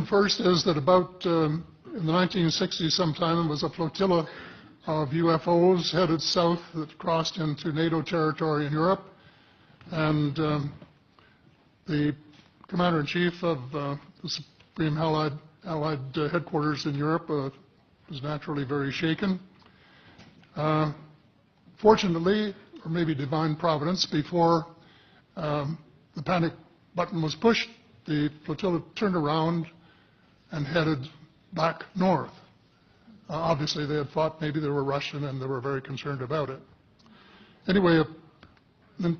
First is that about in the 1960s sometime, there was a flotilla of UFOs headed south that crossed into NATO territory in Europe. And the Commander-in-Chief of the Supreme Allied Headquarters in Europe was naturally very shaken. Fortunately, or maybe divine providence, before the panic button was pushed, the flotilla turned around and headed back north. Obviously, they had thought maybe they were Russian, and they were very concerned about it. Anyway, an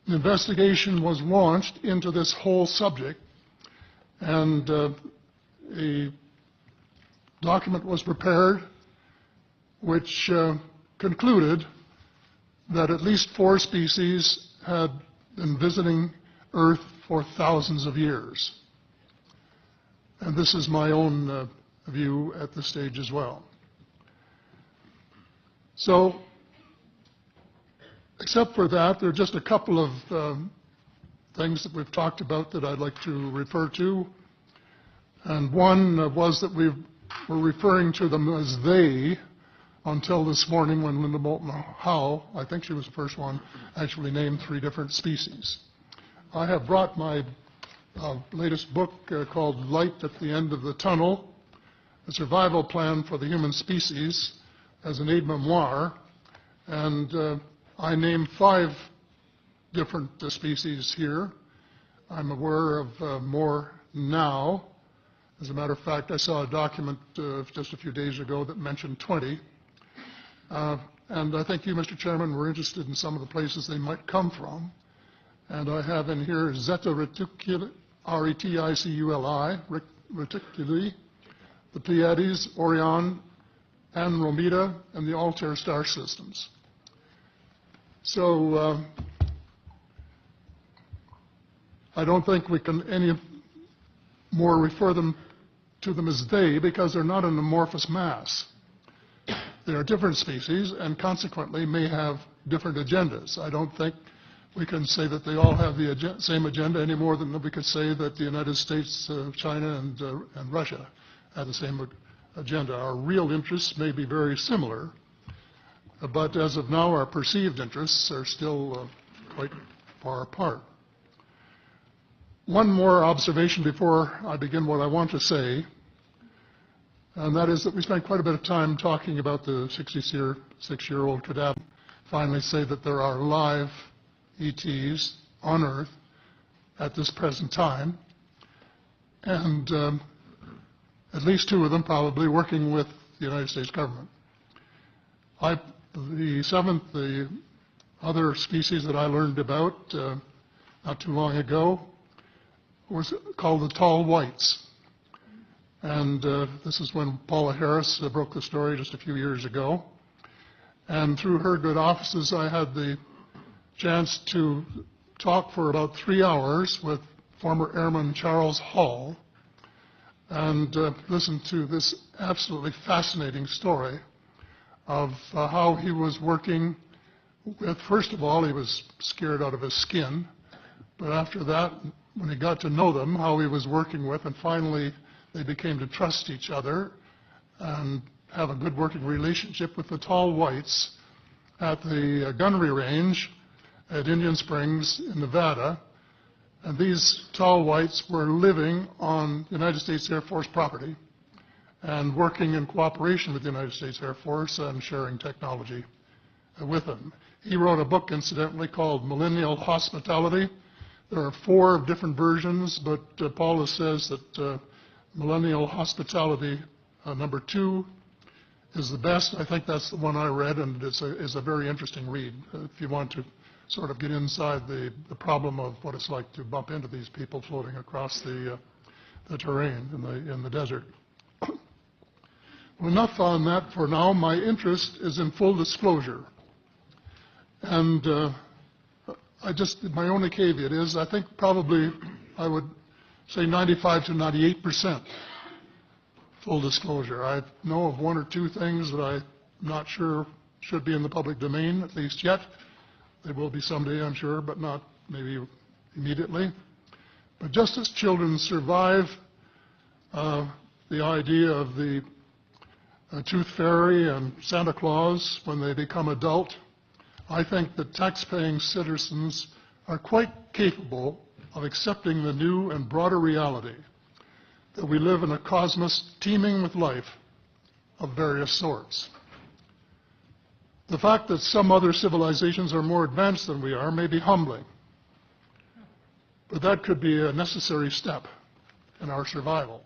investigation was launched into this whole subject, and a document was prepared which concluded that at least 4 species had been visiting Earth for thousands of years. And this is my own view at this stage as well. So, except for that, there are just a couple of things that we've talked about that I'd like to refer to. And one was that we were referring to them as they until this morning when Linda Moulton Howe, I think she was the first one, actually named 3 different species. I have brought my latest book called Light at the End of the Tunnel, A Survival Plan for the Human Species, as an aide-memoir, and I name 5 different species here. I'm aware of more now. As a matter of fact, I saw a document just a few days ago that mentioned 20. And I think you, Mr. Chairman, were interested in some of the places they might come from. And I have in here Zeta reticuli, R-E-T-I-C-U-L-I, reticuli, the Pleiades, Orion, Andromeda, and the Altair star systems. So I don't think we can any more refer to them as they, because they're not an amorphous mass. They are different species and consequently may have different agendas. I don't think we can say that they all have the same agenda any more than we could say that the United States, China, and Russia have the same agenda. Our real interests may be very similar, but as of now, our perceived interests are still quite far apart. One more observation before I begin what I want to say, and that is that we spent quite a bit of time talking about the 66-year-old cadaver. Finally say that there are live ETs on Earth at this present time, and at least 2 of them probably working with the United States government. The other species that I learned about not too long ago was called the tall whites. And this is when Paula Harris broke the story just a few years ago. And through her good offices, I had the chance to talk for about 3 hours with former Airman Charles Hall and listen to this absolutely fascinating story of how he was working with, first of all, he was scared out of his skin, but after that, when he got to know them, how he was working with, and finally they became to trust each other and have a good working relationship with the tall whites at the gunnery range at Indian Springs in Nevada. And these tall whites were living on United States Air Force property and working in cooperation with the United States Air Force and sharing technology with them. He wrote a book, incidentally, called Millennial Hospitality. There are 4 different versions, but Paula says that Millennial Hospitality number 2 is the best. I think that's the one I read, and it's a very interesting read if you want to sort of get inside the problem of what it's like to bump into these people floating across the terrain in the desert. Well, enough on that for now. My interest is in full disclosure. And my only caveat is I think probably I would say 95 to 98% full disclosure. I know of 1 or 2 things that I'm not sure should be in the public domain, at least yet. They will be someday, I'm sure, but not maybe immediately. But just as children survive the idea of the Tooth Fairy and Santa Claus when they become adult, I think that tax-paying citizens are quite capable of accepting the new and broader reality that we live in a cosmos teeming with life of various sorts. The fact that some other civilizations are more advanced than we are may be humbling, but that could be a necessary step in our survival.